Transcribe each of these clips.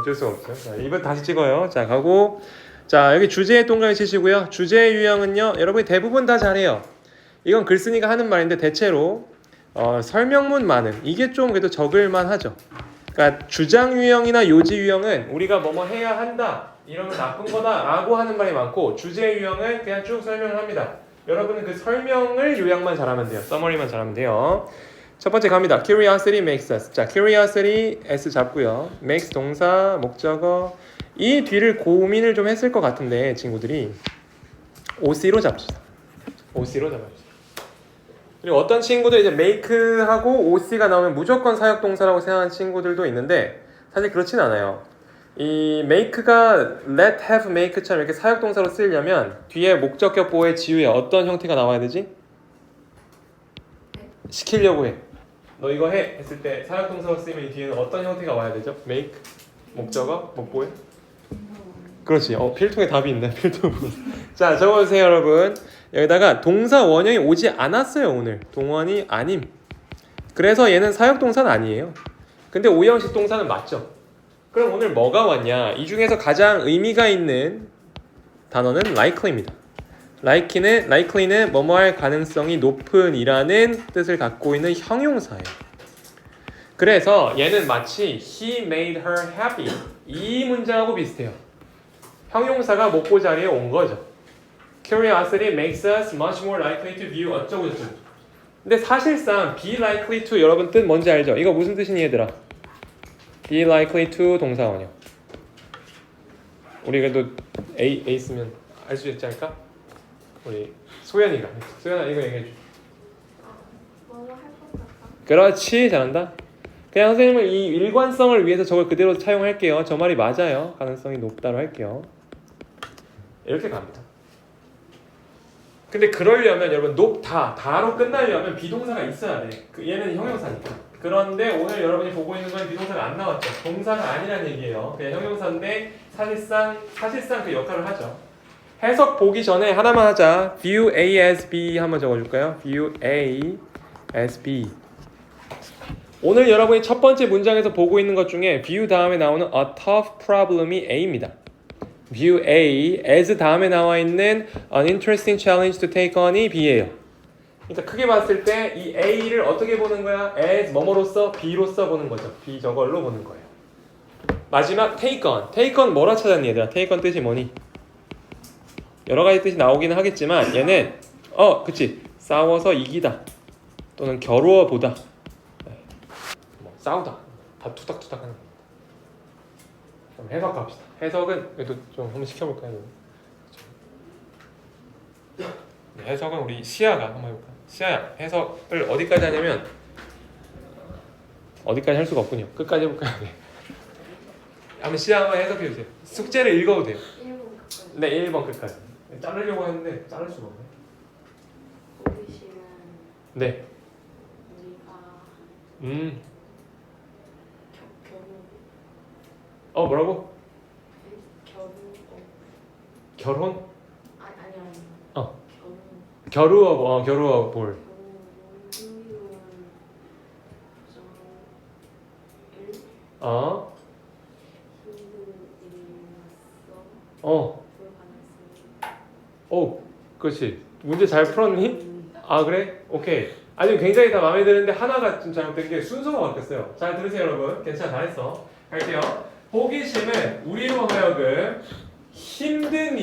어쩔 수가 없죠. 자, 2번 다시 찍어요. 자, 가고. 자, 여기 주제에 동그라미 치시고요. 주제의 유형은요. 여러분이 대부분 다 잘해요. 이건 글쓴이가 하는 말인데 대체로 설명문 많음. 이게 좀 그래도 적을만 하죠. 그러니까 주장 유형이나 요지 유형은 우리가 뭐뭐 해야 한다. 이러면 나쁜 거다 라고 하는 말이 많고 주제 유형은 그냥 쭉 설명을 합니다. 여러분은 그 설명을 요약만 잘하면 돼요. 서머리만 잘하면 돼요. 첫 번째 갑니다. Curiosity makes us. 자, curiosity s 잡고요. makes 동사, 목적어. 이 뒤를 고민을 좀 했을 것 같은데 친구들이 OC로 잡시다. OC로 잡아주세요. 그리고 어떤 친구들 이제 make하고 OC가 나오면 무조건 사역 동사라고 생각하는 친구들도 있는데 사실 그렇진 않아요. 이 make가 let, have, make처럼 이렇게 사역 동사로 쓰려면 뒤에 목적격 보호의 지우에 어떤 형태가 나와야 되지? 시키려고 해. 너 이거 해 했을 때 사역 동사로 쓰면 이 뒤에는 어떤 형태가 와야 되죠? make, 목적어, 목보해. 그렇지. 필통에 답이 있네. 필통. 자, 적어주세요, 여러분. 여기다가 동사 원형이 오지 않았어요, 오늘. 동원이 아님. 그래서 얘는 사역 동사는 아니에요. 근데 오형식 동사는 맞죠? 그럼 오늘 뭐가 왔냐? 이 중에서 가장 의미가 있는 단어는 likely입니다. likely는 뭐뭐할 가능성이 높은 이라는 뜻을 갖고 있는 형용사예요. 그래서 얘는 마치 he made her happy 이 문장하고 비슷해요. 형용사가 목보 자리에 온 거죠. Curiosity makes us much more likely to view 어쩌고 저쩌고. 근데 사실상 be likely to 여러분 뜻 뭔지 알죠? 이거 무슨 뜻이니 얘들아? be likely to 동사원형. 우리 그래도 A 쓰면 알 수 있지 않을까? 우리 소연이가 이거 얘기해줘. 그렇지, 잘한다. 그냥 선생님은 이 일관성을 위해서 저걸 그대로 차용할게요. 저 말이 맞아요. 가능성이 높다로 할게요. 이렇게 갑니다. 근데 그러려면 여러분 다로 끝나려면 비동사가 있어야 돼. 얘는 형용사니까. 그런데 오늘 여러분이 보고 있는 건 비동사가 안 나왔죠. 동사가 아니란 얘기예요. 그냥 형용사인데 사실상 그 역할을 하죠. 해석 보기 전에 하나만 하자. View A as B 한번 적어줄까요? View A as B. 오늘 여러분이 첫 번째 문장에서 보고 있는 것 중에 view 다음에 나오는 a tough problem이 A입니다. view A as 다음에 나와 있는 an interesting challenge to take on이 B예요. 그러니까 크게 봤을 때 이 A를 어떻게 보는 거야? as 뭐뭐로서 B로서 보는 거죠. B 저걸로 보는 거예요. 마지막 take on 뭐라 찾았니 얘들아? take on 뜻이 뭐니? 여러 가지 뜻이 나오기는 하겠지만 얘는 그치 싸워서 이기다 또는 겨루어 보다 싸우다 다 투닥투닥 하는 겁니다. 그럼 해석합시다. 해석은 그래도 좀 한번 시켜볼까요? 네, 해석은 우리 시아가 한번 해볼까요? 시아야 해석을 어디까지 하냐면 어디까지 할 수가 없군요. 끝까지 해볼까요? 네. 한번 시아 한번 해석해주세요. 숙제를 읽어도 돼요. 1번 끝까지. 네, 1번 끝까지. 자르려고 했는데 자를 수가 없네. 호기심은 네. 우리가 뭐라고? 결혼? 아니. 겨루어 볼. 그렇지. 문제 잘 풀었니? 그래? 오케이. 아니 굉장히 다 마음에 드는데 하나가 좀 잘못된 게 순서가 바뀌었어요. 잘 들으세요 여러분. 괜찮아, 잘했어. 갈게요. 호기심은 우리로 하여금 힘든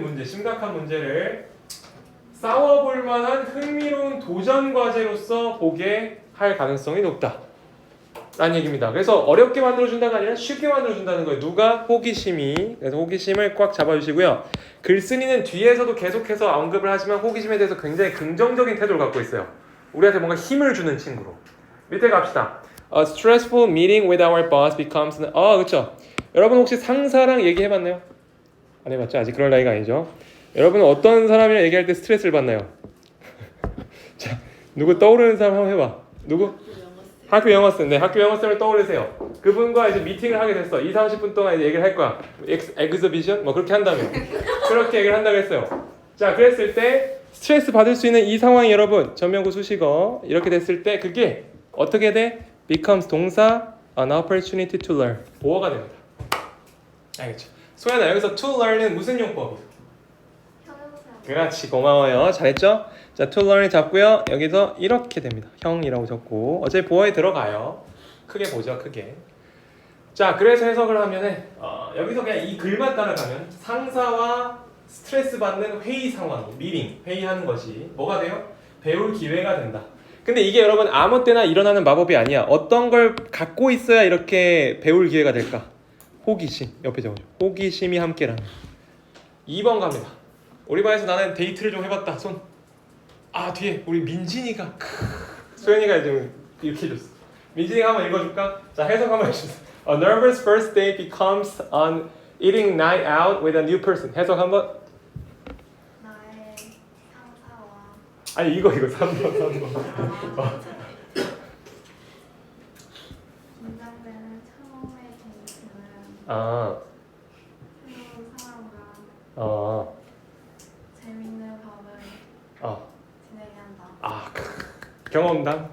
문제, 심각한 문제를 싸워볼 만한 흥미로운 도전 과제로서 보게 할 가능성이 높다 라는 얘기입니다. 그래서 어렵게 만들어준다가 아니라 쉽게 만들어준다는 거예요. 누가? 호기심이. 그래서 호기심을 꽉 잡아주시고요. 글쓴이는 뒤에서도 계속해서 언급을 하지만 호기심에 대해서 굉장히 긍정적인 태도를 갖고 있어요. 우리한테 뭔가 힘을 주는 친구로. 밑에 갑시다. A stressful meeting with our boss becomes 그렇죠. 여러분 혹시 상사랑 얘기해봤나요? 안 해봤죠? 아직 그럴 나이가 아니죠. 여러분은 어떤 사람이랑 얘기할 때 스트레스를 받나요? 자, 누구 떠오르는 사람 한번 해봐. 누구? 학교 영어쌤. 네, 학교 영어쌤을 떠올리세요. 그분과 이제 미팅을 하게 됐어. 2-30분 동안 이제 얘기를 할 거야. 엑스비션? 뭐 그렇게 한다며. 그렇게 얘기를 한다고 했어요. 자, 그랬을 때 스트레스 받을 수 있는 이 상황이 여러분 전면구 수식어 이렇게 됐을 때 그게 어떻게 돼? becomes 동사 an opportunity to learn. 보어가 됩니다. 알겠죠? 소연아 여기서 to learn은 무슨 용법이야? 형용사. 그렇지 고마워요. 잘했죠? 자 to learn 잡고요. 여기서 이렇게 됩니다. 형이라고 적고 어차피 보어에 들어가요. 크게 보죠 크게. 자 그래서 해석을 하면은 여기서 그냥 이 글만 따라가면 상사와 스트레스 받는 회의 상황, 미팅, 회의하는 것이 뭐가 돼요? 배울 기회가 된다. 근데 이게 여러분 아무 때나 일어나는 마법이 아니야. 어떤 걸 갖고 있어야 이렇게 배울 기회가 될까? 호기심. 옆에 적어줘. 호기심이 함께라는. 2번 갑니다. 우리 반에서 나는 데이트를 좀 해봤다. 손. 아 뒤에 우리 민진이가 소연이가 좀 이렇게 해줬어. 민진이가 한번 읽어줄까? 자 해석 한번 해주세요. A nervous first date becomes an eating night out with a new person. 해석 한번. 나의 상사와 아니 이거 3번. 긴장되는 처음의 데이트는 아, 새로운 사람과 어, 재밌는 밤을 어, 지내게 한다. 아, 경험담.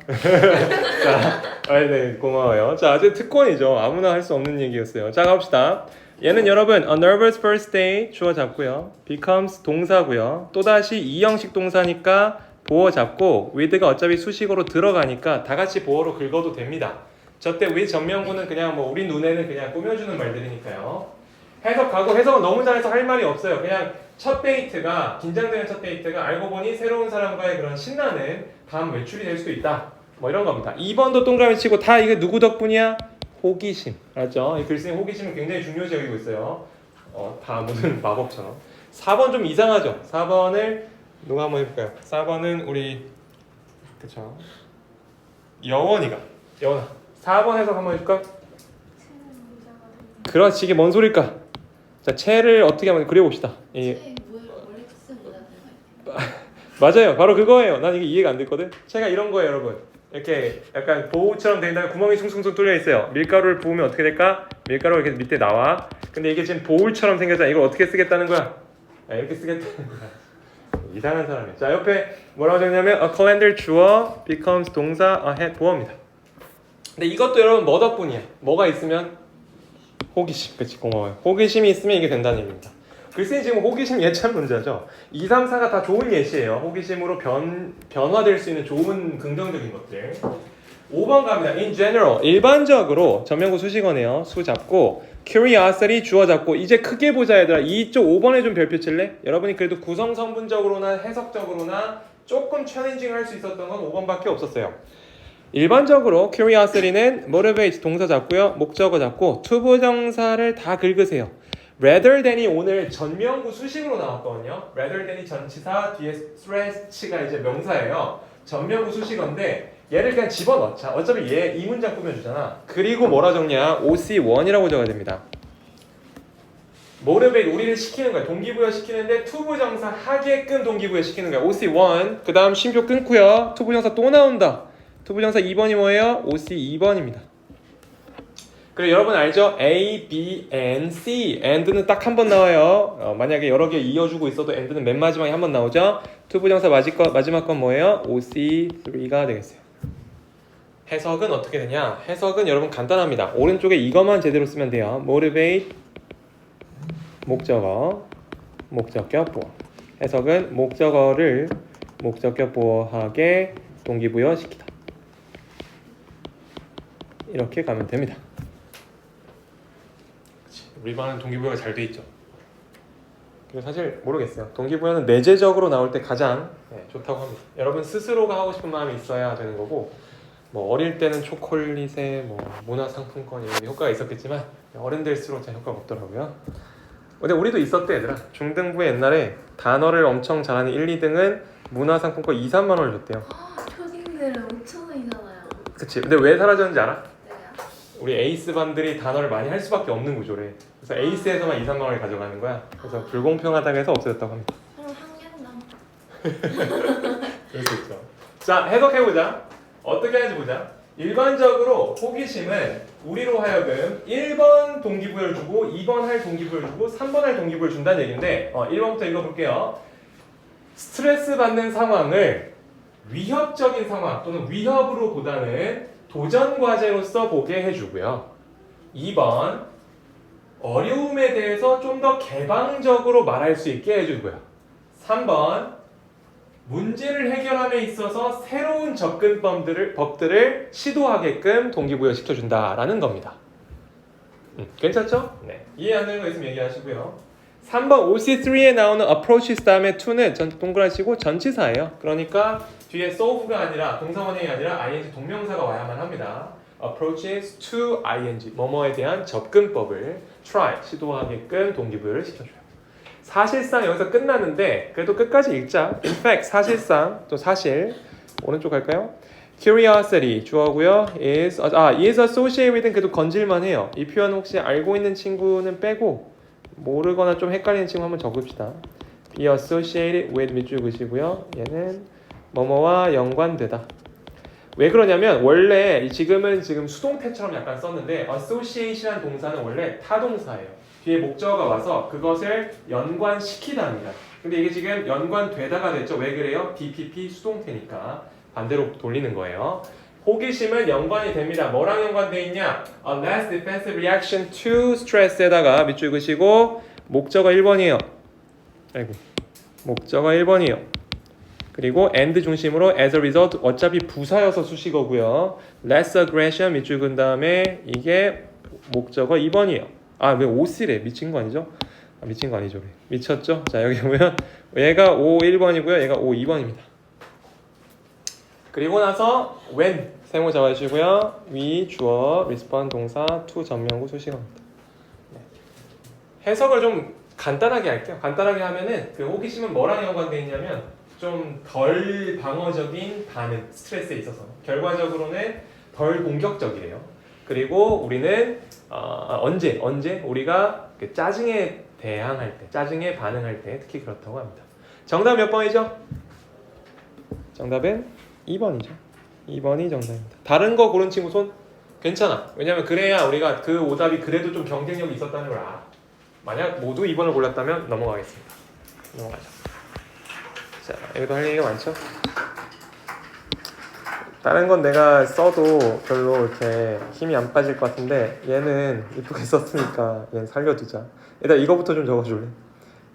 자, 네, 고마워요. 자, 아주 특권이죠. 아무나 할 수 없는 얘기였어요. 자, 갑시다. 얘는 여러분, a nervous first day 주어 잡고요. becomes 동사고요. 또 다시 이형식 동사니까 보어 잡고 with가 어차피 수식어로 들어가니까 다 같이 보어로 긁어도 됩니다. 저때 with 전명구는 그냥 뭐 우리 눈에는 그냥 꾸며주는 말들이니까요. 해석하고 해석은 너무 잘해서 할 말이 없어요. 그냥 첫 데이트가 긴장되는 첫 데이트가 알고 보니 새로운 사람과의 그런 신나는 밤 외출이 될 수도 있다. 뭐 이런 겁니다. 2번도 동그라미 치고 다 이게 누구 덕분이야? 호기심. 알았죠? 이 글쓰기 호기심은 굉장히 중요시 여기고 있어요. 다 무슨 마법처럼. 4번 좀 이상하죠? 4번을 누가 한번 해볼까요? 4번은 우리 그쵸? 여원이가. 여원아. 4번 해석 한번 해줄까? 채는 문제가 되는. 그렇지 이게 뭔 소릴까? 자 채를 어떻게 한번 그려봅시다. 이, 채에 원래 쓰는 문제가 되는 맞아요 바로 그거예요. 난 이게 이해가 안 됐거든. 채가 이런 거예요 여러분. 이렇게 약간 보우처럼 된 다음에 구멍이 숭숭숭 뚫려 있어요. 밀가루를 부으면 어떻게 될까? 밀가루가 이렇게 밑에 나와. 근데 이게 지금 보울처럼 생겼잖아. 이걸 어떻게 쓰겠다는 거야? 이렇게 쓰겠다는 거야. 이상한 사람이야. 자 옆에 뭐라고 적냐면 a calendar 주어 becomes 동사 a head 보어입니다. 근데 이것도 여러분 뭐 덕분이야? 뭐가 있으면? 호기심. 그치 고마워요. 호기심이 있으면 이게 된다는 얘기입니다. 글쎄 지금 호기심 예찬 문제죠. 2, 3, 4가 다 좋은 예시예요. 호기심으로 변화될 수 있는 좋은 긍정적인 것들. 5번 갑니다. In general 일반적으로 전명구 수식어네요. 수 잡고 curiosity 주어 잡고 이제 크게 보자 얘들아. 이쪽 5번에 좀 별표 칠래? 여러분이 그래도 구성 성분적으로나 해석적으로나 조금 챌린징 할 수 있었던 건 5번밖에 없었어요. 일반적으로 curiosity는 motivate 동사 잡고요. 목적어 잡고 투부정사를 다 긁으세요. rather than이 오늘 전명구 수식으로 나왔거든요. rather than이 전치사 뒤에 stretch가 이제 명사예요. 전명구 수식어인데 얘를 그냥 집어넣자. 어차피 얘 이 문장 꾸며주잖아. 그리고 뭐라 적냐? OC1이라고 적어야 됩니다. motivate 우리를 시키는 거야. 동기부여 시키는데 투부정사 하게끔 동기부여 시키는 거야. OC1 그 다음 쉼표 끊고요. 투부정사 또 나온다. 투부정사 2번이 뭐예요? OC2번입니다. 그리고 여러분 알죠? A, B, and C and는 딱 한 번 나와요. 만약에 여러 개 이어주고 있어도 and는 맨 마지막에 한 번 나오죠? 투부정사 마지막 건 뭐예요? OC3가 되겠어요. 해석은 어떻게 되냐? 해석은 여러분 간단합니다. 오른쪽에 이것만 제대로 쓰면 돼요. motivate 목적어 목적격 보어. 해석은 목적어를 목적격 보어하게 동기부여시키다. 이렇게 가면 됩니다. 우리 반은 동기부여가 잘 돼 있죠. 그리고 사실 모르겠어요. 동기부여는 내재적으로 나올 때 가장 좋다고 합니다. 여러분 스스로가 하고 싶은 마음이 있어야 되는 거고, 뭐 어릴 때는 초콜릿에 뭐 문화상품권 이런 효과가 있었겠지만 어른 될수록 잘 효과가 없더라고요. 근데 우리도 있었대 얘들아. 중등부 옛날에 단어를 엄청 잘하는 1, 2등은 문화상품권 2, 3만 원을 줬대요. 초딩들은 5,000원이잖아요. 그치. 근데 왜 사라졌는지 알아? 네. 우리 에이스 반들이 단어를 많이 할 수밖에 없는 구조래. 그래서 에이스에서만 2, 3만 원을 가져가는 거야. 그래서 불공평하다고 해서 없어졌다고 합니다. 그럼 한 개당. 그럴 수 있죠. 자, 해석해보자. 어떻게 하는지 보자. 일반적으로 호기심은 우리로 하여금 1번 동기부여를 주고 2번 할 동기부여를 주고 3번 할 동기부여를 준다는 얘기인데 1번부터 읽어볼게요. 스트레스 받는 상황을 위협적인 상황 또는 위협으로 보다는 도전 과제로서 보게 해주고요. 2번 어려움에 대해서 좀 더 개방적으로 말할 수 있게 해주고요. 3번 문제를 해결함에 있어서 새로운 법들을 시도하게끔 동기부여시켜준다라는 겁니다. 괜찮죠? 네. 이해 안 되는 거 있으면 얘기하시고요. 3번 OC3에 나오는 approaches 다음에 to는 동그라시고 전치사예요. 그러니까 뒤에 solve가 아니라 동사원형이 아니라 ing 동명사가 와야만 합니다. approaches to ing 뭐뭐에 대한 접근법을 try 시도하게끔 동기부여를 시켜줘요. 사실상 여기서 끝나는데 그래도 끝까지 읽자. In fact 사실상 또 사실 오른쪽 갈까요? Curiosity 주어고요. is associated with은 그래도 건질만 해요. 이 표현 혹시 알고 있는 친구는 빼고 모르거나 좀 헷갈리는 친구 한번 적읍시다. Be associated with 밑줄 그시고요. 얘는 뭐뭐와 연관되다. 왜 그러냐면 원래 지금 수동태처럼 약간 썼는데 associate이라는 동사는 원래 타동사예요. 뒤에 목적어가 와서 그것을 연관시키다입니다. 근데 이게 지금 연관되다가 됐죠. 왜 그래요? DPP 수동태니까 반대로 돌리는 거예요. 호기심은 연관이 됩니다. 뭐랑 연관돼 있냐? A less defensive reaction to stress에다가 밑줄 그시고 목적어 1번이에요. 아이고. 목적어 1번이에요. 그리고 and 중심으로 as a result 어차피 부사여서 수식어고요. less aggression 밑줄 근 다음에 이게 목적어 2번이에요. 왜 OC래? 미친 거 아니죠? 미친 거 아니죠. 미쳤죠? 자 여기 보면 얘가 O 1번이고요. 얘가 O 2번입니다. 그리고 나서 when 세모 잡아주시고요. we 주어 respond 동사 to 전명구 수식어입니다. 네. 해석을 좀 간단하게 할게요. 간단하게 하면은 그 호기심은 뭐랑 연관되어 있냐면 좀 덜 방어적인 반응, 스트레스에 있어서 결과적으로는 덜 공격적이래요. 그리고 우리는 언제 우리가 그 짜증에 대항할 때, 짜증에 반응할 때 특히 그렇다고 합니다. 정답 몇 번이죠? 정답은 2번이죠. 2번이 정답입니다. 다른 거 고른 친구 손? 괜찮아. 왜냐면 그래야 우리가 그 오답이 그래도 좀 경쟁력이 있었다는 걸 알아. 만약 모두 2번을 골랐다면 넘어가겠습니다. 넘어가죠. 자, 여기도 할 얘기가 많죠? 다른 건 내가 써도 별로 이렇게 힘이 안 빠질 것 같은데 얘는 이쁘게 썼으니까 얘는 살려두자. 일단 이거부터 좀 적어줄래?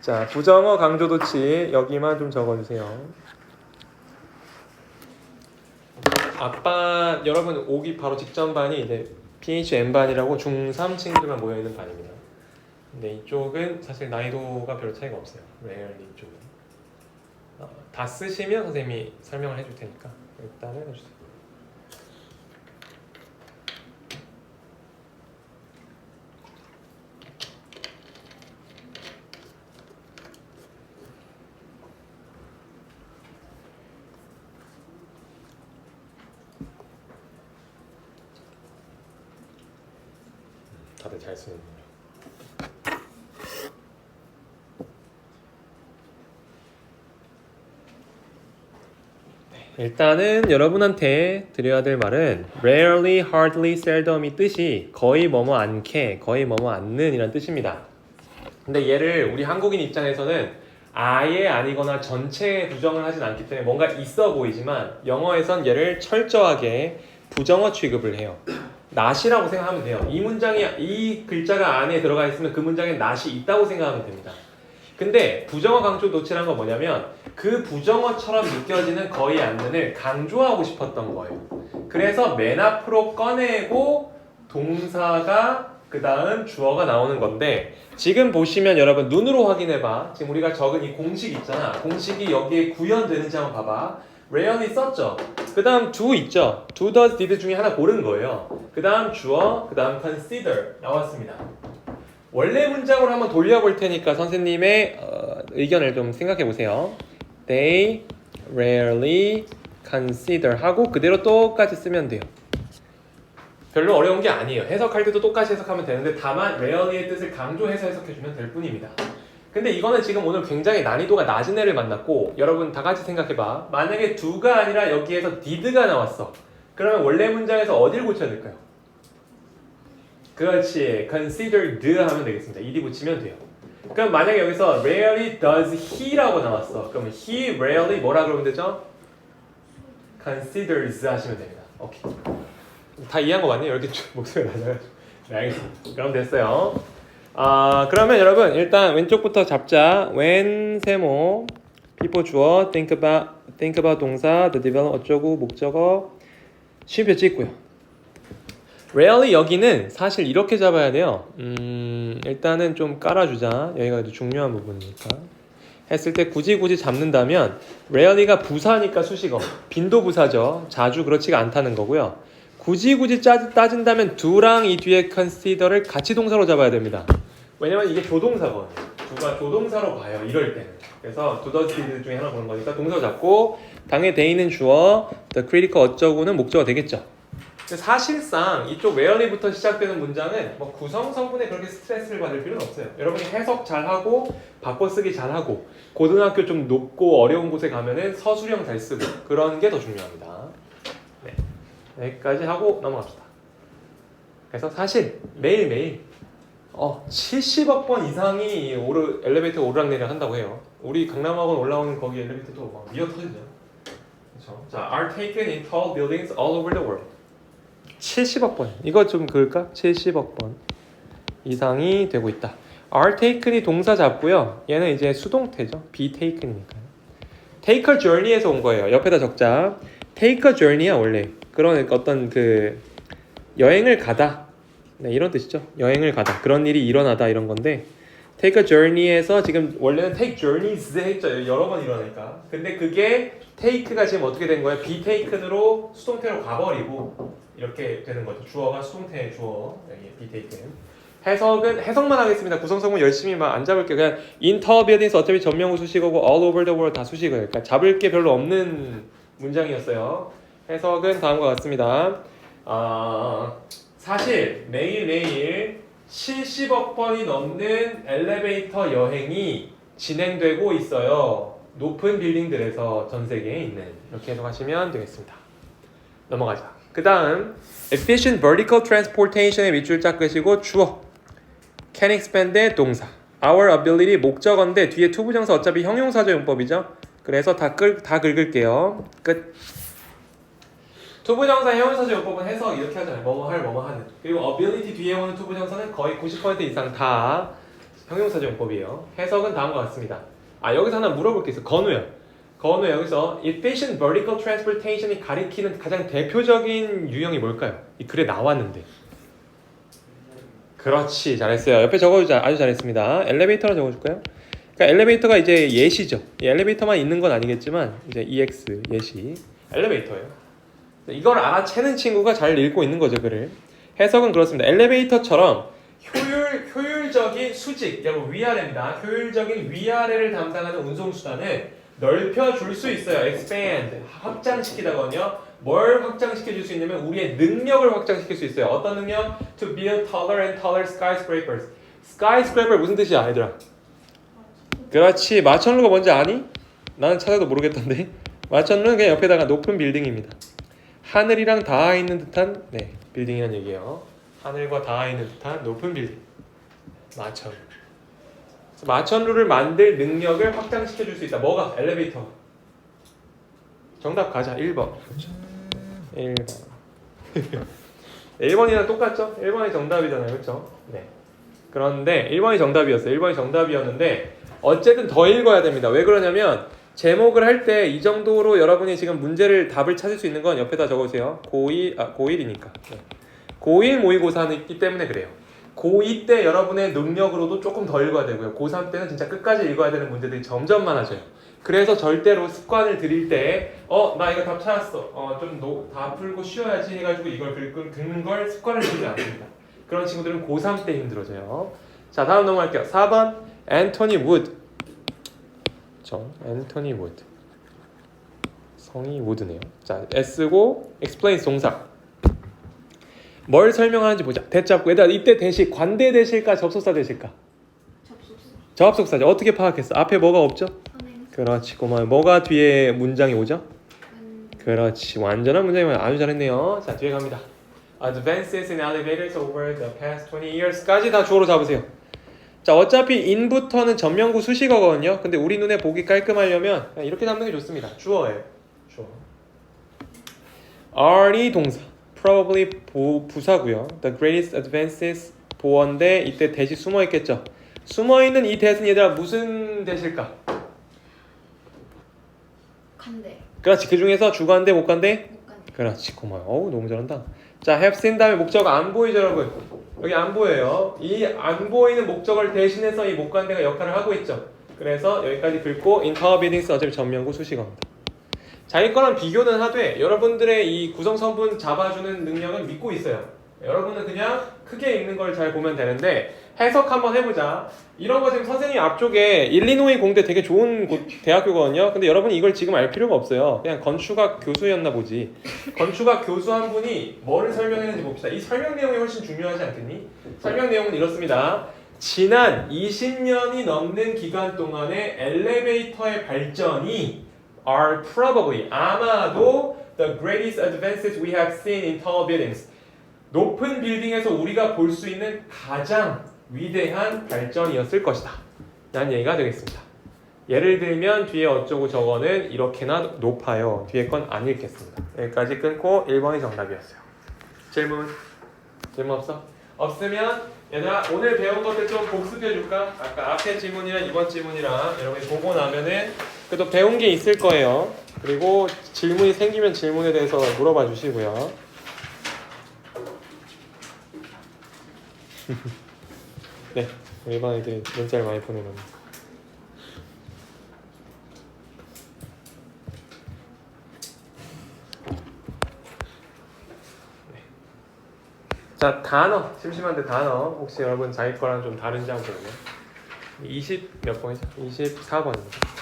자, 부정어 강조도치 여기만 좀 적어주세요. 여러분 오기 바로 직전 반이 이제 PHM반이라고 중3 친구들만 모여있는 반입니다. 근데 이쪽은 사실 난이도가 별로 차이가 없어요. rarely 쪽은. 다 쓰시면 선생님이 설명을 해줄 테니까 일단은 해주세요. 다들 잘 쓰는군요. 일단은 여러분한테 드려야 될 말은 rarely, hardly, seldom이 뜻이 거의 뭐뭐 않게, 거의 뭐뭐 않는 이란 뜻입니다. 근데 얘를 우리 한국인 입장에서는 아예 아니거나 전체에 부정을 하진 않기 때문에 뭔가 있어 보이지만 영어에선 얘를 철저하게 부정어 취급을 해요. not이라고 생각하면 돼요. 이 글자가 안에 들어가 있으면 그 문장에 not이 있다고 생각하면 됩니다. 근데 부정어 강조 도치라는 건 뭐냐면 그 부정어처럼 느껴지는 거의 않는을 강조하고 싶었던 거예요. 그래서 맨 앞으로 꺼내고 동사가 그 다음 주어가 나오는 건데 지금 보시면 여러분 눈으로 확인해봐. 지금 우리가 적은 이 공식 있잖아. 공식이 여기에 구현되는지 한번 봐봐. rarely 썼죠. 그 다음 do 있죠. do, does, did 중에 하나 고른 거예요. 그 다음 주어, 그 다음 consider 나왔습니다. 원래 문장으로 한번 돌려볼 테니까 선생님의 의견을 좀 생각해 보세요. They rarely consider 하고 그대로 똑같이 쓰면 돼요. 별로 어려운 게 아니에요. 해석할 때도 똑같이 해석하면 되는데 다만 rarely의 뜻을 강조해서 해석해주면 될 뿐입니다. 근데 이거는 지금 오늘 굉장히 난이도가 낮은 애를 만났고 여러분 다 같이 생각해봐. 만약에 do가 아니라 여기에서 did가 나왔어. 그러면 원래 문장에서 어디를 고쳐야 될까요? 그렇지. considered 하면 되겠습니다. ed 붙이면 돼요. 그럼 만약에 여기서 rarely does he라고 나왔어. 그러면 he rarely 뭐라 그러면 되죠? considers 하시면 됩니다. 오케이. 다 이해한 거 맞네요. 이렇게 목소리가 낮아가지고. 네, 알겠습니다. 그럼 됐어요. 그러면 여러분 일단 왼쪽부터 잡자. when 세모 people 주어 think about 동사 the develop 어쩌고 목적어 쉼표 찍고요. rarely 여기는 사실 이렇게 잡아야 돼요. 일단은 좀 깔아주자. 여기가 중요한 부분이니까. 했을 때 굳이 잡는다면 rarely가 부사니까 수식어. 빈도부사죠. 자주 그렇지가 않다는 거고요. 굳이 따진다면 do랑 이 뒤에 consider를 같이 동사로 잡아야 됩니다. 왜냐면 이게 조동사거든요. do가 조동사로 가요. 이럴 때는. 그래서 do, does, did 중에 하나 보는 거니까 동사 잡고 당연히 the는 주어, the critical 어쩌고는 목적어 되겠죠. 근데 사실상 이쪽 rarely부터 시작되는 문장은 뭐 구성 성분에 그렇게 스트레스를 받을 필요는 없어요. 여러분이 해석 잘하고 바꿔쓰기 잘하고 고등학교 좀 높고 어려운 곳에 가면은 서술형 잘 쓰고 그런 게 더 중요합니다. 네. 여기까지 하고 넘어갑시다. 그래서 사실 매일매일 70억 번 이상이 엘리베이터 오르락내리락 한다고 해요. 우리 강남학원 올라오는 거기 엘리베이터도 막 미어 터지죠. 그렇죠? 자, are taken in tall buildings all over the world. 70억 번. 이거 좀 그을까? 70억 번 이상이 되고 있다. are taken이 동사 잡고요. 얘는 이제 수동태죠. be taken이니까요. take a journey에서 온 거예요. 옆에다 적자. take a journey야 원래. 그런 어떤 그 여행을 가다. 네, 이런 뜻이죠. 여행을 가다. 그런 일이 일어나다 이런 건데 take a journey에서 지금 원래는 take journeys 했죠. 여러 번 일어나니까. 근데 그게 take가 지금 어떻게 된 거예요? be taken으로 수동태로 가버리고 이렇게 되는 거죠. 주어가 수동태 주어. 여기 be taken. 해석만 하겠습니다. 구성성분 열심히 막 안 잡을게요. 그냥 in tall buildings 어차피 전명후 수식어고 all over the world 다 수식어예요. 그러니까 잡을 게 별로 없는 문장이었어요. 해석은 다음과 같습니다. 사실 매일매일 70억 번이 넘는 엘리베이터 여행이 진행되고 있어요. 높은 빌딩들에서 전 세계에 있는. 이렇게 해석하시면 되겠습니다. 넘어가자. 그 다음 efficient vertical transportation의 밑줄 짝 끄시고 주어 can expand의 동사 our ability 목적어인데 뒤에 투부정사 어차피 형용사죠 용법이죠. 그래서 다 긁을게요. 끝. 투부정사 형용사죠 용법은 해석 이렇게 하잖아요. 뭐뭐 하는. 그리고 ability 뒤에 오는 투부정사는 거의 90% 이상 다 형용사죠 용법이에요. 해석은 다음과 같습니다. 여기서 하나 물어볼 게 있어. 건우야 여기서 efficient vertical transportation이 가리키는 가장 대표적인 유형이 뭘까요? 이 글에 나왔는데. 그렇지, 잘했어요. 옆에 적어주자. 아주 잘했습니다. 엘리베이터로 적어줄까요? 그러니까 엘리베이터가 이제 예시죠. 엘리베이터만 있는 건 아니겠지만 이제 EX 예시 엘리베이터예요. 이걸 알아채는 친구가 잘 읽고 있는 거죠, 글을. 해석은 그렇습니다. 엘리베이터처럼 효율적인 수직, 여러분 위아래입니다. 효율적인 위아래를 담당하는 운송수단은 넓혀줄 수 있어요. expand, 확장시키다거든요. 뭘 확장시켜줄 수 있냐면 우리의 능력을 확장시킬 수 있어요. 어떤 능력? To build taller and taller skyscrapers. skyscraper 무슨 뜻이야, 얘들아? 그렇지, 마천루가 뭔지 아니? 나는 찾아도 모르겠던데. 마천루는 그냥 옆에다가 높은 빌딩입니다. 하늘이랑 닿아 있는 듯한 빌딩이란 얘기예요. 하늘과 닿아 있는 듯한 높은 빌딩. 마천루. 마천루를 만들 능력을 확장시켜 줄 수 있다. 뭐가? 엘리베이터. 정답 가자. 1번. 그렇죠. 1번. 1번이랑 똑같죠? 1번이 정답이잖아요. 그렇죠? 네. 그런데 1번이 정답이었어요. 1번이 정답이었는데 어쨌든 더 읽어야 됩니다. 왜 그러냐면 제목을 할 때 이 정도로 여러분이 지금 문제를 답을 찾을 수 있는 건 옆에다 적으세요. 고1이니까. 네. 고1 모의고사는 있기 때문에 그래요. 고2 때 여러분의 능력으로도 조금 더 읽어야 되고요. 고3 때는 진짜 끝까지 읽어야 되는 문제들이 점점 많아져요. 그래서 절대로 습관을 들일 때 나 이거 답 찾았어. 좀 다 풀고 쉬어야지 해가지고 이걸 긁는 걸 습관을 들이면 안 됩니다. 그런 친구들은 고3 때 힘들어져요. 자, 다음 넘어갈게요. 4번 앤토니 우드. 앤토니 우드. 성이 우드네요. 자, S고 explains 동사. 뭘 설명하는지 보자. 대잡고 얘들아 이때 대시 관대 대실까 접속사 대실까? 접속사죠. 어떻게 파악했어? 앞에 뭐가 없죠? 그렇지, 고마워요. 뭐가 뒤에 문장이 오죠? 그렇지, 완전한 문장이면 아주 잘했네요. 자, 뒤에 갑니다. Advances in elevators over the past 20 years까지 다 주어로 잡으세요. 자, 어차피 in부터는 전명구 수식어거든요. 근데 우리 눈에 보기 깔끔하려면 그냥 이렇게 잡는 게 좋습니다. 주어예요. 주어. are이 동사. probably 부사고요. The greatest advances 보어인데 이때 대시 숨어 있겠죠. 숨어 있는 이 대는 얘들아 무슨 대실까? 간대. 그렇지. 그 중에서 주간대, 목간대. 못 간대. 그렇지. 고마워. 어우 너무 잘한다. 자, have seen 다음에 목적 안 보이죠, 여러분? 여기 안 보여요. 이 안 보이는 목적을 대신해서 이 목간대가 역할을 하고 있죠. 그래서 여기까지 긁고 in tower buildings 어차피 전면구 수식어입니다. 자기 거랑 비교는 하되 여러분들의 이 구성성분 잡아주는 능력은 믿고 있어요. 여러분은 그냥 크게 읽는 걸 잘 보면 되는데 해석 한번 해보자. 이런 거 지금 선생님이 앞쪽에 일리노이 공대 되게 좋은 대학교거든요. 근데 여러분이 이걸 지금 알 필요가 없어요. 그냥 건축학 교수였나 보지. 건축학 교수 한 분이 뭐를 설명했는지 봅시다. 이 설명 내용이 훨씬 중요하지 않겠니? 설명 내용은 이렇습니다. 지난 20년이 넘는 기간 동안의 엘리베이터의 발전이 are probably 아마도 the greatest advances we have seen in tall buildings. 높은 빌딩에서 우리가 볼 수 있는 가장 위대한 발전이었을 것이다 라는 얘기가 되겠습니다. 예를 들면 뒤에 어쩌고 저거는 이렇게나 높아요. 뒤에 건 안 읽겠습니다. 여기까지 끊고 1번이 정답이었어요. 질문 없어? 없으면 얘들아 오늘 배운 것들 좀 복습해 줄까? 아까 앞에 질문이랑 이번 질문이랑 여러분이 보고 나면은 그래도 배운 게 있을 거예요. 그리고 질문이 생기면 질문에 대해서 물어봐 주시고요. 네, 일반 애들이 문자를 많이 보내는. 네. 자, 단어 심심한데 단어 혹시 여러분 자기 거랑 좀 다른지 한번 볼게요. 20 몇 번이죠? 24번입니다.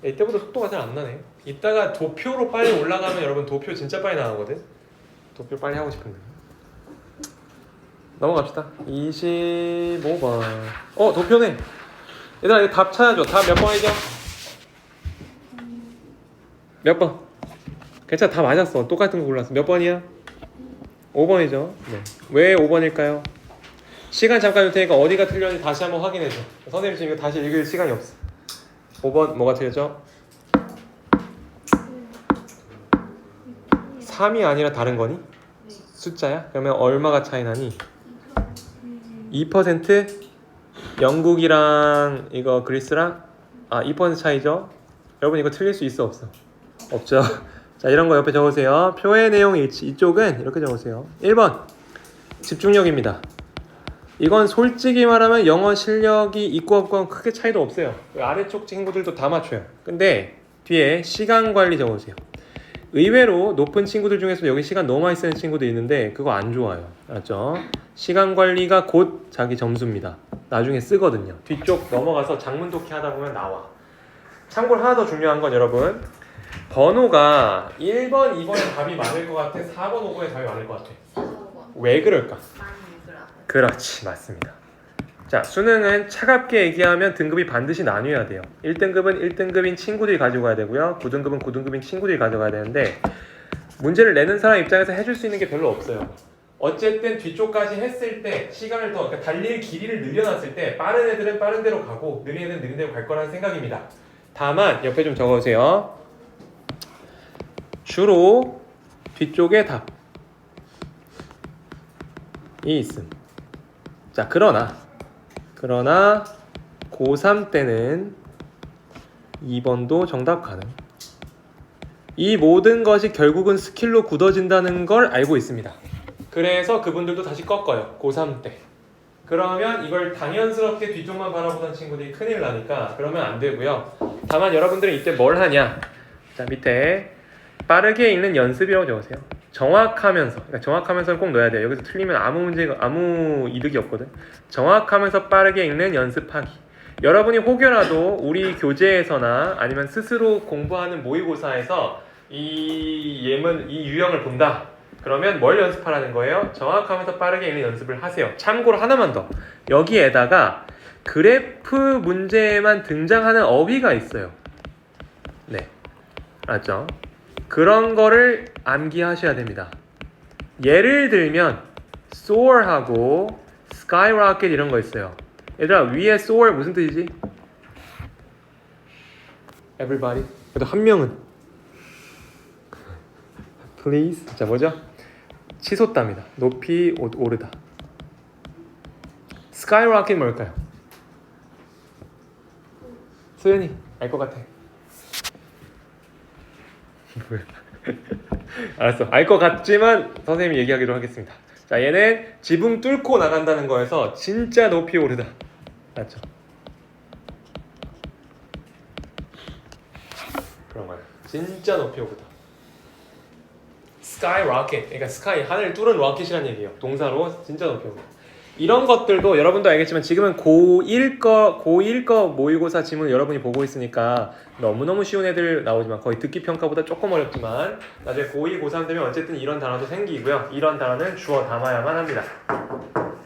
이때보다 속도가 잘 안 나네. 이따가 도표로 빨리 올라가면 여러분 도표 진짜 빨리 나가거든. 도표 빨리 하고 싶은데. 넘어갑시다. 25번. 도표네. 얘들아 이거 답 찾아줘. 답 몇 번이죠? 몇 번? 괜찮아. 다 맞았어. 똑같은 거 골랐어. 몇 번이야? 5번이죠. 네. 왜 5번일까요? 시간 잠깐 줄 테니까 어디가 틀렸는지 다시 한번 확인해줘. 선생님 지금 이거 다시 읽을 시간이 없어. 5번 뭐가 틀렸죠? 3이 아니라 다른 거니? 숫자야? 그러면 얼마가 차이 나니? 2%? 영국이랑 이거 그리스랑 2% 차이죠? 여러분 이거 틀릴 수 있어 없어? 없죠? 자 이런 거 옆에 적으세요. 표의 내용 일치. 이쪽은 이렇게 적으세요. 1번 집중력입니다. 이건 솔직히 말하면 영어 실력이 있고 없고는 크게 차이도 없어요. 아래쪽 친구들도 다 맞춰요. 근데 뒤에 시간 관리 적으세요. 의외로 높은 친구들 중에서 여기 시간 너무 많이 쓰는 친구도 있는데 그거 안 좋아요. 알았죠? 시간 관리가 곧 자기 점수입니다. 나중에 쓰거든요. 뒤쪽 넘어가서 장문 독해 하다 보면 나와. 참고로 하나 더 중요한 건 여러분 번호가 1번, 2번에 답이 많을 것 같아? 4번, 5번에 답이 많을 것 같아? 4번. 왜 그럴까? 많이 읽으라고. 그렇지, 맞습니다. 자, 수능은 차갑게 얘기하면 등급이 반드시 나뉘어야 돼요. 1등급은 1등급인 친구들이 가지고 가야 되고요. 9등급은 9등급인 친구들이 가져가야 되는데 문제를 내는 사람 입장에서 해줄 수 있는 게 별로 없어요. 어쨌든 뒤쪽까지 했을 때 시간을 더 그러니까 달릴 길이를 늘려놨을 때 빠른 애들은 빠른 대로 가고 느린 애들은 느린 대로 갈 거라는 생각입니다. 다만 옆에 좀 적어주세요. 주로 뒤쪽에 답이 있음. 자, 그러나 고3 때는 2번도 정답 가능. 이 모든 것이 결국은 스킬로 굳어진다는 걸 알고 있습니다. 그래서 그분들도 다시 꺾어요. 고3 때. 그러면 이걸 당연스럽게 뒤쪽만 바라보던 친구들이 큰일 나니까 그러면 안 되고요. 다만 여러분들은 이때 뭘 하냐. 자, 밑에 빠르게 읽는 연습이라고 적으세요. 정확하면서, 그러니까 정확하면서는 꼭 넣어야 돼요. 여기서 틀리면 아무 이득이 없거든. 정확하면서 빠르게 읽는 연습하기. 여러분이 혹여라도 우리 교재에서나 아니면 스스로 공부하는 모의고사에서 이 유형을 본다. 그러면 뭘 연습하라는 거예요? 정확하면서 빠르게 읽는 연습을 하세요. 참고로 하나만 더. 여기에다가 그래프 문제에만 등장하는 어휘가 있어요. 네, 알았죠? 그런 거를 암기하셔야 됩니다. 예를 들면 soar하고 skyrocket 이런 거 있어요. 얘들아 위에 soar 무슨 뜻이지? Everybody. 그래도 한 명은 please. 자 뭐죠? 치솟답니다. 높이 오르다. skyrocket 뭘까요? 소연이 알 것 같아. 뭐야? 알았어. 알 것 같지만 선생님이 얘기하기로 하겠습니다. 자, 얘는 지붕 뚫고 나간다는 거에서 진짜 높이 오르다. 맞죠? 그런 거예요. 진짜 높이 오르다. skyrocket. 그러니까 sky 하늘 뚫은 rocket이라는 얘기예요. 동사로 진짜 높이 오르다. 이런 것들도 여러분도 알겠지만 지금은 고1 거 모의고사 지문 여러분이 보고 있으니까 너무너무 쉬운 애들 나오지만 거의 듣기 평가보다 조금 어렵지만 나중에 고2, 고3 되면 어쨌든 이런 단어도 생기고요. 이런 단어는 주어 담아야만 합니다.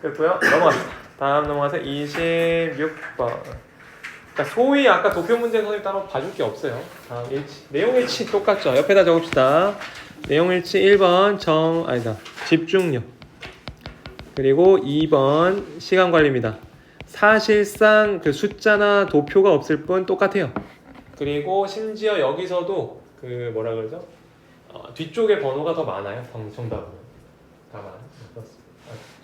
그렇고요. 넘어갑시다. 다음 넘어가서 26번. 그러니까 소위 아까 도표 문제 선생님 따로 봐줄 게 없어요. 다음 일치. 내용 일치 똑같죠. 옆에다 적읍시다. 내용 일치 1번 집중력. 그리고 2번 시간 관리입니다. 사실상 그 숫자나 도표가 없을 뿐 똑같아요. 그리고 심지어 여기서도 그 뭐라 그러죠? 뒤쪽에 번호가 더 많아요. 정답은. 다만.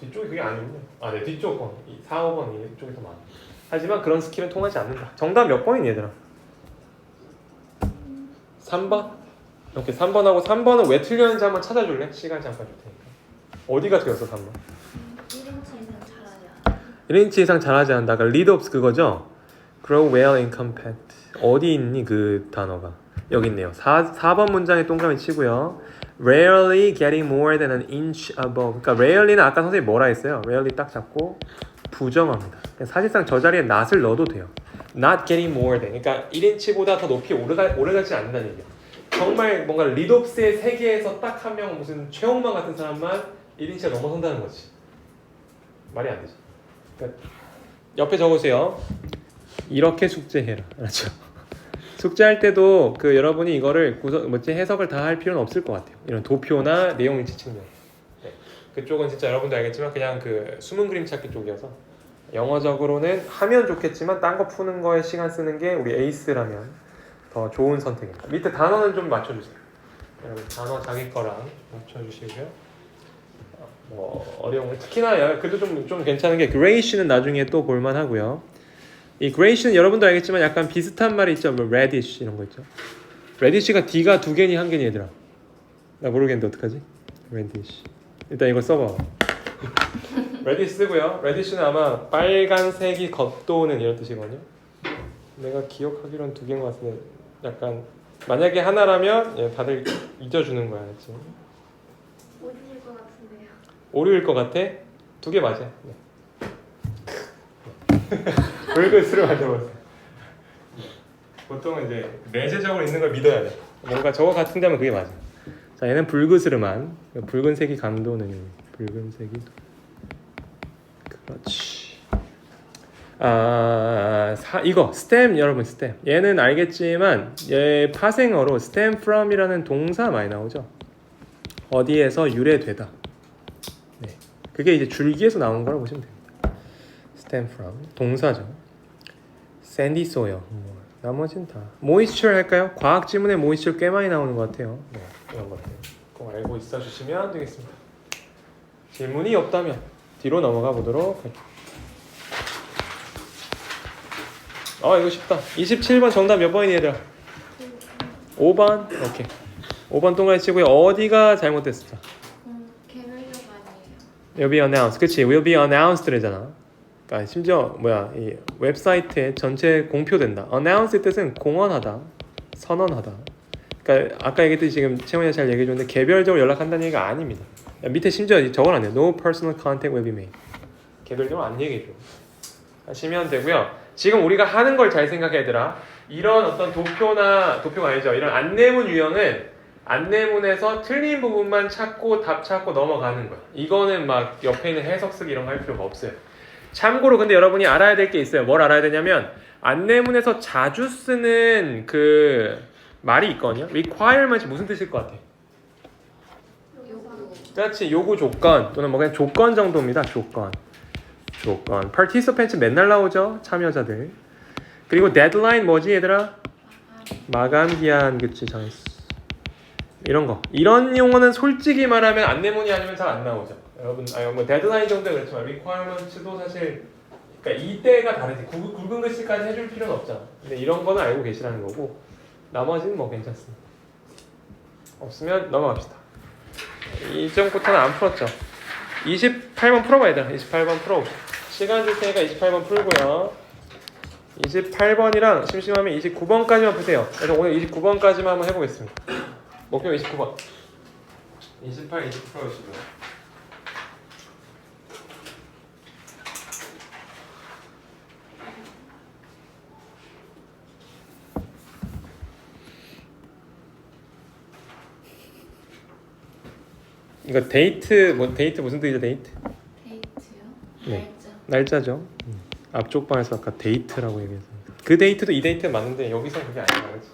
뒤쪽이 그게 아니군요. 네, 뒤쪽 번. 4, 5번 이쪽이 더 많아. 하지만 그런 스킬은 통하지 않는다. 정답 몇 번이니 얘들아? 3번? 이렇게 3번하고 3번은 왜 틀렸는지 한번 찾아줄래? 시간 잠깐 줄 테니까. 어디가 틀렸어 3번? 1인치 이상 잘하지 않는다. 그러니까 lead ups 그거죠? grow well in compact. 어디 있니 그 단어가? 여기 있네요. 4번 문장에 동그라미 치고요. rarely getting more than an inch above. 그러니까 rarely는 아까 선생님이 뭐라 했어요? rarely 딱 잡고 부정합니다. 사실상 저 자리에 not을 넣어도 돼요. not getting more than. 그러니까 1인치보다 더 높이 오르가지 않는다는 얘기예요. 정말 뭔가 lead ups의 세계에서 딱 한 명 무슨 최홍만 같은 사람만 1인치가 넘어선다는 거지. 말이 안 되죠. 그러니까 옆에 적으세요. 이렇게 숙제해라. 알았죠? 숙제할 때도 그 여러분이 이거를 해석을 다 할 필요는 없을 것 같아요. 이런 도표나 내용일치 측면. 네. 그쪽은 진짜 여러분도 알겠지만 그냥 그 숨은 그림 찾기 쪽이어서 영어적으로는 하면 좋겠지만 딴 거 푸는 거에 시간 쓰는 게 우리 에이스라면 더 좋은 선택입니다. 밑에 단어는 좀 맞춰주세요. 여러분 단어 자기 거랑 맞춰주시고요. 어려운 거 특히나 그래도 좀 괜찮은 게 grayish는 나중에 또 볼만하고요. 이 grayish는 여러분도 알겠지만 약간 비슷한 말이 있죠. 뭐 radish 이런 거 있죠. radish가 D가 2개니 1개니 얘들아? 나 모르겠는데 어떡하지? radish. 일단 이거 써봐. radish 쓰고요. radish는 아마 빨간색이 겉도는 이런 뜻이거든요. 내가 기억하기로는 2개인 것 같은데 약간 만약에 하나라면 다들 잊어주는 거야. 알지? 오리일 것 같은데요. 오류일 것 같아? 2개 맞아. 네. 불글스를 맞아봤어. 보통은 이제 내재적으로 있는 걸 믿어야 돼. 뭔가 저거 같은데 하면 그게 맞아. 자, 얘는 붉으스름한 붉은색이 감도는 붉은색이 그렇지. 이거 stem 여러분 stem. 얘는 알겠지만 얘 파생어로 stem from이라는 동사 많이 나오죠. 어디에서 유래되다. 네, 그게 이제 줄기에서 나온 거라고 보시면 됩니다. stem from 동사죠. sandy soil. 나머지는 다 moisture 할까요? 과학 지문에 moisture 꽤 많이 나오는 것 같아요. 네, 이런 것들 꼭 알고 있어 주시면 되겠습니다. 질문이 없다면 뒤로 넘어가 보도록 할게요. 이거 쉽다. 27번 정답 몇 번이니 얘들아? 5번? 오케이. 5번 동그라미 치고요. 어디가 잘못됐어? 개별적 아니에요. Will be announced. 그치? Will be announced래잖아. 그러니까 심지어 이 웹사이트에 전체 공표된다. announce의 뜻은 공언하다, 선언하다. 그러니까 아까 얘기했듯이 지금 채원이가 잘 얘기해 줬는데 개별적으로 연락한다는 얘기가 아닙니다. 밑에 심지어 적어놨네요. No personal contact will be made. 개별적으로 안 얘기해 줘. 하시면 되고요. 지금 우리가 하는 걸 잘 생각해 얘들아. 이런 어떤 도표가 아니죠. 이런 안내문 유형은 안내문에서 틀린 부분만 찾고 답 찾고 넘어가는 거야. 이거는 막 옆에 있는 해석 쓰기 이런 거 할 필요가 없어요. 참고로 근데 여러분이 알아야 될 게 있어요. 뭘 알아야 되냐면 안내문에서 자주 쓰는 그 말이 있거든요. requirement이 무슨 뜻일 것 같아? 그렇지. 요구 조건 또는 뭐 그냥 조건 정도입니다. 조건. participants 맨날 나오죠. 참여자들. 그리고 deadline 뭐지 얘들아? 마감 기한. 그치, 정했어. 이런 거. 이런 용어는 솔직히 말하면 안내문이 아니면 잘 안 나오죠. 여러분, 뭐 데드라인 정도 그렇지만 requirements도 사실 그러니까 이때가 다르지. 굵은 글씨까지 해줄 필요는 없잖아. 근데 이런 거는 알고 계시라는 거고 나머지는 뭐 괜찮습니다. 없으면 넘어갑시다. 2점부터는 안 풀었죠. 28번 풀어봐야 돼. 28번 풀어봅시다. 시간 줄 테니까 28번 풀고요. 28번이랑 심심하면 29번까지만 푸세요. 그래서 오늘 29번까지만 한번 해보겠습니다. 목표 29번. 28, 29 풀어주시고요. 이거 데이트 무슨 뜻이죠? 데이트? 데이트요? 네. 날짜. 날짜죠. 앞쪽 방에서 아까 데이트라고 얘기했어요. 그 데이트도 이 데이트 맞는데 여기서 그게 아니라 그렇지.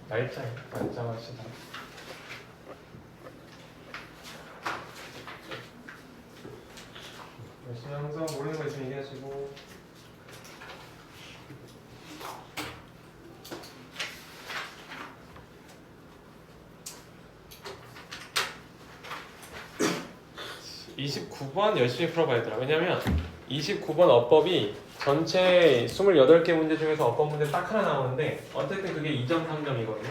날짜예요. 날짜가 시다. 열심히 항상 모르는 거 있으면 얘기하시고. (29번) 열심히 풀어봐야 되더라. 왜냐면 29번 어법이 전체 28개 문제 중에서 어법 문제 딱 하나 나오는데 어쨌든 그게 2점 3점이거든요.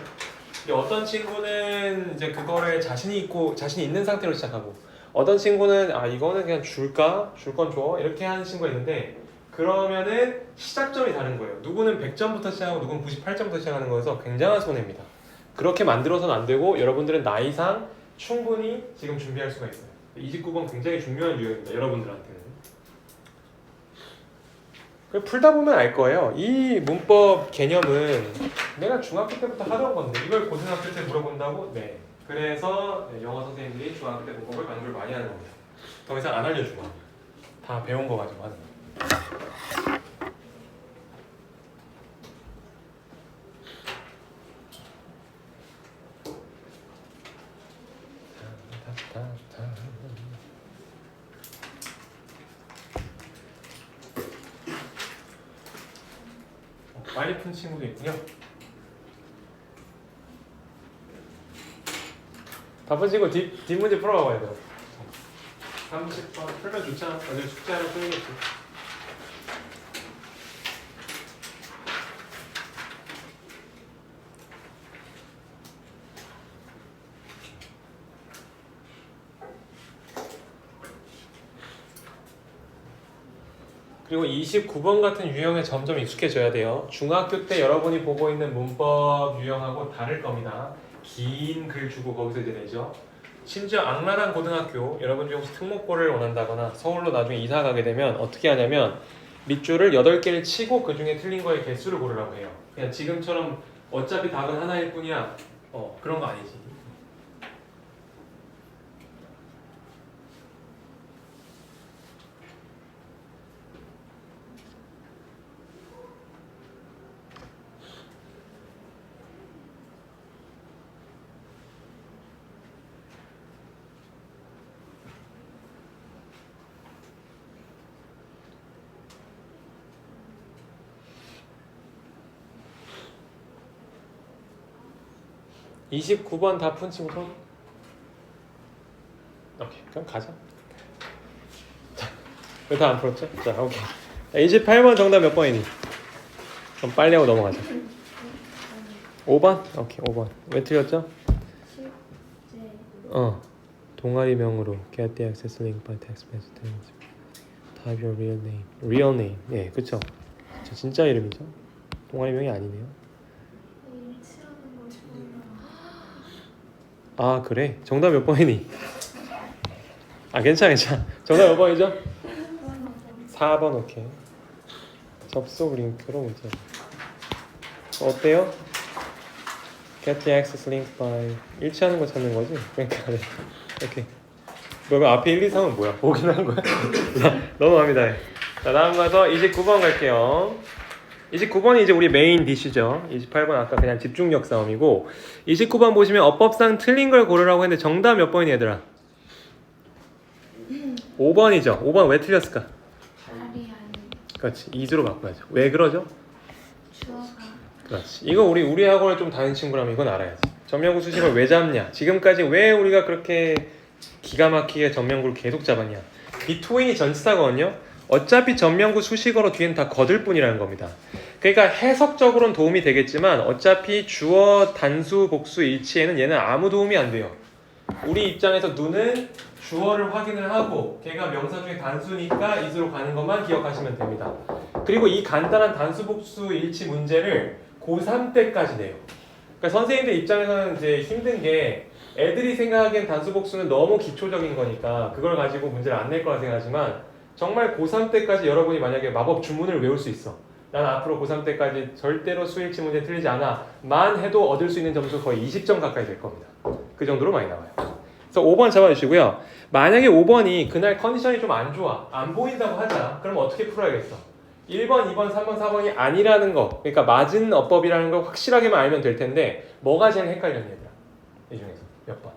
근데 어떤 친구는 이제 그거를 자신이 있는 상태로 시작하고 어떤 친구는 이거는 그냥 줄까? 줄 건 줘. 이렇게 하는 친구가 있는데 그러면은 시작점이 다른 거예요. 누구는 100점부터 시작하고 누구는 98점부터 시작하는 거여서 굉장한 손해입니다. 그렇게 만들어서는 안 되고 여러분들은 나이상 충분히 지금 준비할 수가 있어요. 29번 굉장히 중요한 유형입니다. 여러분들한테는. 풀다 보면 알 거예요. 이 문법 개념은 내가 중학교 때부터 하던 건데 이걸 고등학교 때 물어본다고? 네. 그래서 영어 선생님들이 중학교 때 문법을 강조를 많이 하는 겁니다. 더 이상 안 알려주고 다 배운 거 가지고 하는 거예요. 빨리 푼 친구도 있군요. 다 푼 친구 뒷문제 풀어봐야 돼요. 30번 풀면 좋잖아. 어제 숙제 하나 풀리겠지. 그리고 29번 같은 유형에 점점 익숙해져야 돼요. 중학교 때 여러분이 보고 있는 문법 유형하고 다를 겁니다. 긴 글 주고 거기서 이제 내죠. 심지어 악랄한 고등학교, 여러분 중 혹시 특목고를 원한다거나 서울로 나중에 이사 가게 되면 어떻게 하냐면 밑줄을 8개를 치고 그 중에 틀린 거의 개수를 고르라고 해요. 그냥 지금처럼 어차피 답은 하나일 뿐이야. 그런 거 아니지. (29번) 다 푼 친구 손? 오케이, 그럼 가자. 왜 다 안 풀었죠? 자, 오케이. 28번 정답 몇 번이니? 그럼 빨리 하고 넘어가자. 5번? 오케이, 5번. 왜 틀렸죠? 실제. 동아리명으로 get the access link by text message. Type your real name. real name. 예, 그쵸? 진짜 이름이죠? 동아리명이 아니네요. 일치하는 걸 아, 그래? 정답 몇 번이니? 괜찮아. 정답 몇 번이죠? 4번. 오케이. 접속 링크로 문제. 어때요? Get the access link by 일치하는 거 찾는 거지? 그러니까 네. 오케이. 너 앞에 1, 2, 3은 뭐야? 보긴 한 거야? 자, 넘어갑니다. 자, 다음 가서 29번 갈게요. 29번이 이제 우리 메인 디시죠. 28번 아까 그냥 집중력 싸움이고 29번 보시면 어법상 틀린 걸 고르라고 했는데 정답 몇 번이니 얘들아? 5번이죠. 5번 왜 틀렸을까? 아니 그렇지. 이수로 바꿔야죠. 왜 그러죠? 주어가 그렇지. 이거 우리 학원을 좀 다닌 친구라면 이건 알아야지. 전면구 수식을 왜 잡냐? 지금까지 왜 우리가 그렇게 기가 막히게 전면구를 계속 잡았냐? between이 전치사거든요. 어차피 전면구 수식어로 뒤엔 다 거들 뿐이라는 겁니다. 그러니까 해석적으로는 도움이 되겠지만 어차피 주어, 단수, 복수, 일치에는 얘는 아무 도움이 안 돼요. 우리 입장에서 눈은 주어를 확인을 하고 걔가 명사 중에 단수니까 is로 가는 것만 기억하시면 됩니다. 그리고 이 간단한 단수, 복수, 일치 문제를 고3 때까지 내요. 그러니까 선생님들 입장에서는 이제 힘든 게 애들이 생각하기엔 단수, 복수는 너무 기초적인 거니까 그걸 가지고 문제를 안 낼 거라 생각하지만 정말 고3 때까지 여러분이 만약에 마법 주문을 외울 수 있어. 난 앞으로 고3 때까지 절대로 수일치 문제 틀리지 않아 만 해도 얻을 수 있는 점수 거의 20점 가까이 될 겁니다. 그 정도로 많이 나와요. 그래서 5번 잡아주시고요. 만약에 5번이 그날 컨디션이 좀 안 좋아, 안 보인다고 하자. 그럼 어떻게 풀어야겠어? 1번, 2번, 3번, 4번이 아니라는 거, 그러니까 맞은 어법이라는 걸 확실하게만 알면 될 텐데 뭐가 제일 헷갈렸냐 얘들아? 이 중에서 몇 번?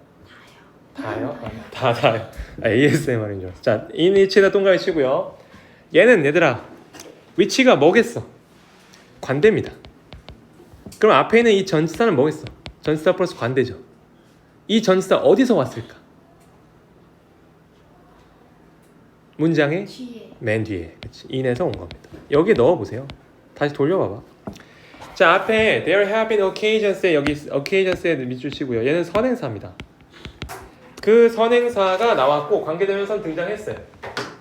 다요? 다요. ASMR인 줄 알았어. 자, in 위치에다 동그라미 치고요. 얘는 얘들아 위치가 뭐겠어? 관대입니다. 그럼 앞에 있는 이 전치사는 뭐겠어? 전치사 플러스 관대죠. 이 전치사 어디서 왔을까? 문장의 뒤에. 맨 뒤에. 그치? in에서 온 겁니다. 여기에 넣어보세요. 다시 돌려봐봐. 자, 앞에 there have been occasions에 여기 occasions에 밑줄 치고요. 얘는 선행사입니다. 그 선행사가 나왔고 관계대명사는 등장했어요.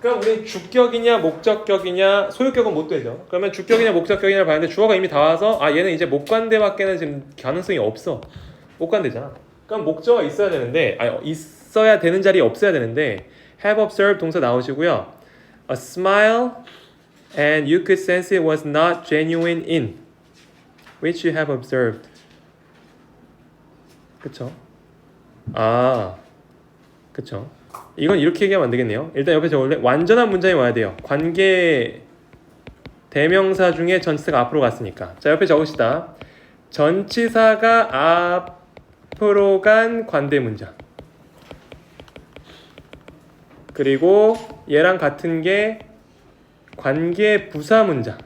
그럼 우리 주격이냐 목적격이냐 소유격은 못 되죠. 그러면 주격이냐 목적격이냐 봤는데 주어가 이미 다 와서 아 얘는 이제 목관대밖에는 지금 가능성이 없어. 목관대잖아. 그럼 목적어가 있어야 되는데 있어야 되는 자리에 없어야 되는데 have observed 동사 나오시고요. A smile and you could sense it was not genuine in which you have observed. 그쵸? 그쵸? 이건 이렇게 얘기하면 안 되겠네요. 일단 옆에 적을래? 완전한 문장이 와야 돼요. 관계 대명사 중에 전치사가 앞으로 갔으니까. 자, 옆에 적읍시다. 전치사가 앞으로 간 관대 문장. 그리고 얘랑 같은 게 관계 부사 문장.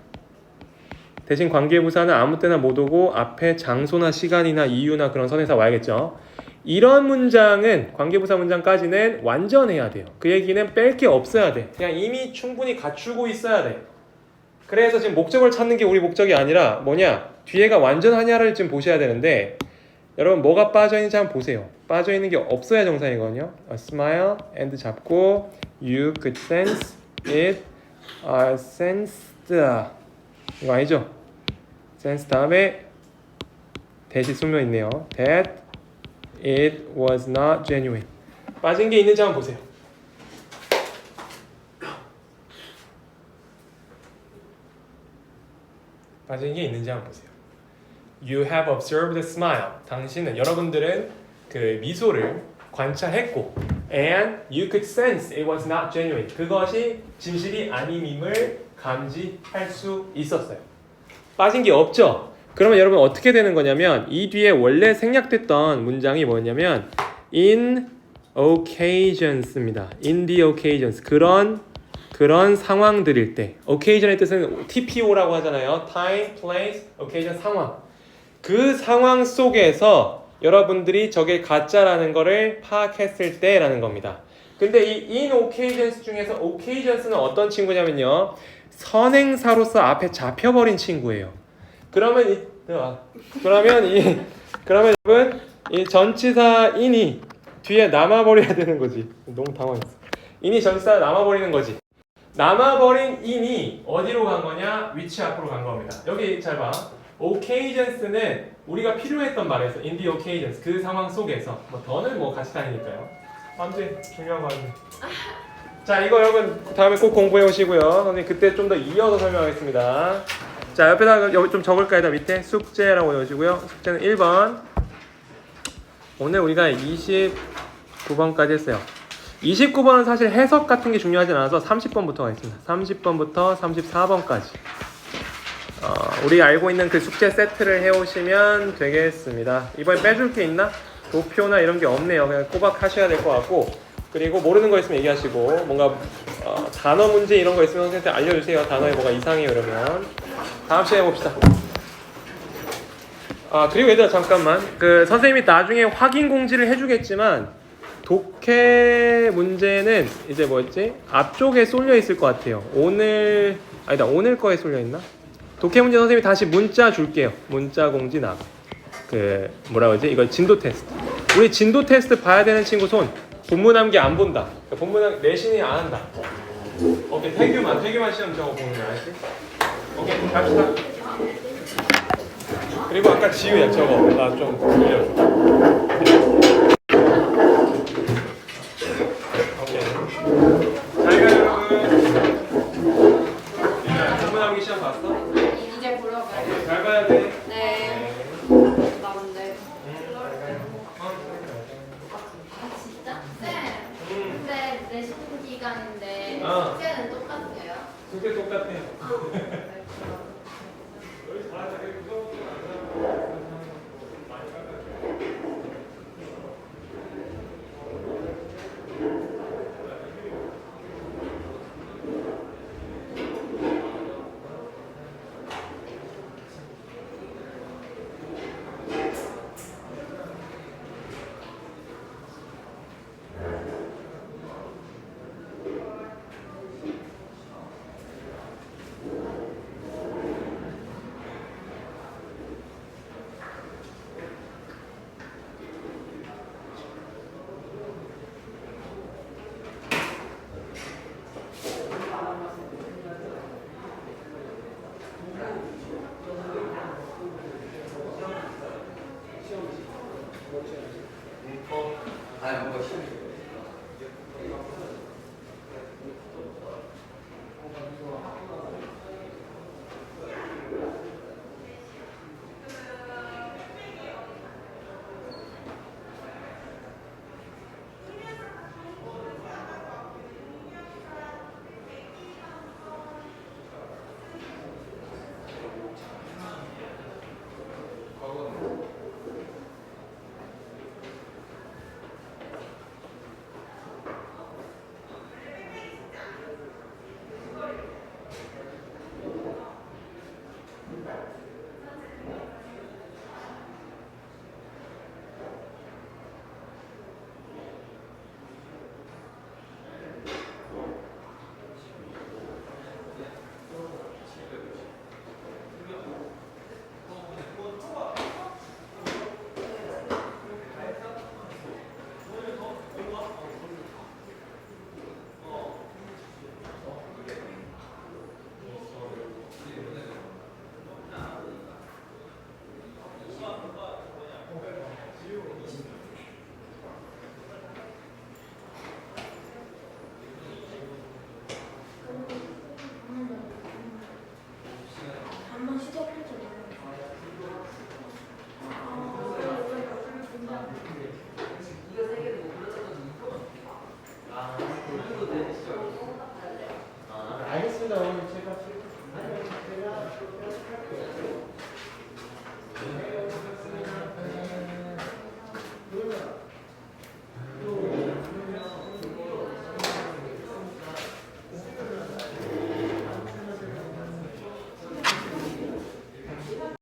대신 관계 부사는 아무 때나 못 오고 앞에 장소나 시간이나 이유나 그런 선에서 와야겠죠. 이런 문장은 관계부사 문장까지는 완전해야 돼요. 그 얘기는 뺄 게 없어야 돼. 그냥 이미 충분히 갖추고 있어야 돼. 그래서 지금 목적을 찾는 게 우리 목적이 아니라 뭐냐? 뒤에가 완전하냐를 지금 보셔야 되는데 여러분 뭐가 빠져있는지 한번 보세요. 빠져있는 게 없어야 정상이거든요. A smile and 잡고 you could sense it sensed 이거 아니죠? sense 다음에 대시 수명 있네요. That it was not genuine. 빠진 게 있는지 한번 보세요. 빠진 게 있는지 한번 보세요. You have observed the smile. 당신은 여러분들은 그 미소를 관찰했고 and you could sense it was not genuine. 그것이 진실이 아님임을 감지할 수 있었어요. 빠진 게 없죠? 그러면 여러분 어떻게 되는 거냐면 이 뒤에 원래 생략됐던 문장이 뭐냐면 in occasions입니다. in the occasions. 그런 상황들일 때. occasion의 뜻은 TPO라고 하잖아요. time, place, occasion 상황. 그 상황 속에서 여러분들이 저게 가짜라는 거를 파악했을 때라는 겁니다. 근데 이 in occasions 중에서 occasions는 어떤 친구냐면요. 선행사로서 앞에 잡혀버린 친구예요. 그러면 여러분 이 전치사 in이 뒤에 남아버려야 되는 거지. 너무 당황했어. in이 전치사 남아버리는 거지. 남아버린 in이 어디로 간 거냐? 위치 앞으로 간 겁니다. 여기 잘 봐. occasions는 우리가 필요했던 말에서 in the occasions 그 상황 속에서 뭐 더는 뭐 같이 다니니까요. 아무튼 중요한 거 아니에요. 자, 이거 여러분 다음에 꼭 공부해 오시고요. 선생님 그때 좀 더 이어서 설명하겠습니다. 자, 옆에다가 좀 적을까요? 다 밑에 숙제라고 넣으시고요. 숙제는 1번. 오늘 우리가 29번까지 했어요. 29번은 사실 해석 같은 게 중요하지 않아서 30번부터 가겠습니다. 30번부터 34번까지. 우리 알고 있는 그 숙제 세트를 해오시면 되겠습니다. 이번에 빼줄 게 있나? 도표나 이런 게 없네요. 그냥 꼬박 하셔야 될 것 같고, 그리고 모르는 거 있으면 얘기하시고, 뭔가 단어 문제 이런 거 있으면 선생님한테 알려주세요. 단어에 뭐가 이상해요 그러면. 다음 시간에 봅시다. 아 그리고 얘들아 잠깐만 그 선생님이 나중에 확인 공지를 해주겠지만 독해 문제는 이제 뭐였지 앞쪽에 쏠려 있을 것 같아요. 오늘 아니다 오늘 거에 쏠려 있나? 독해 문제 선생님이 다시 문자 줄게요. 문자 공지 나. 그 뭐라 그러지? 이거 진도 테스트. 우리 진도 테스트 봐야 되는 친구 손. 본문 암기 안 본다. 본문 내신이 안 한다. 오케이 태규만 시험 저거 보는 거 알지? 오케이 갑시다. 그리고 아까 지우야 저거 나 좀 돌려줘. 오케이. 잘 가요 여러분. 본문 암기 시험 봤어? 이제 보러 가요. 오케이, 잘 봐야 돼. 네. 나 근데 아 진짜? 쌤. 근데 내신 기간인데 어. 숙제는 똑같아요? 숙제 똑같아요. 아,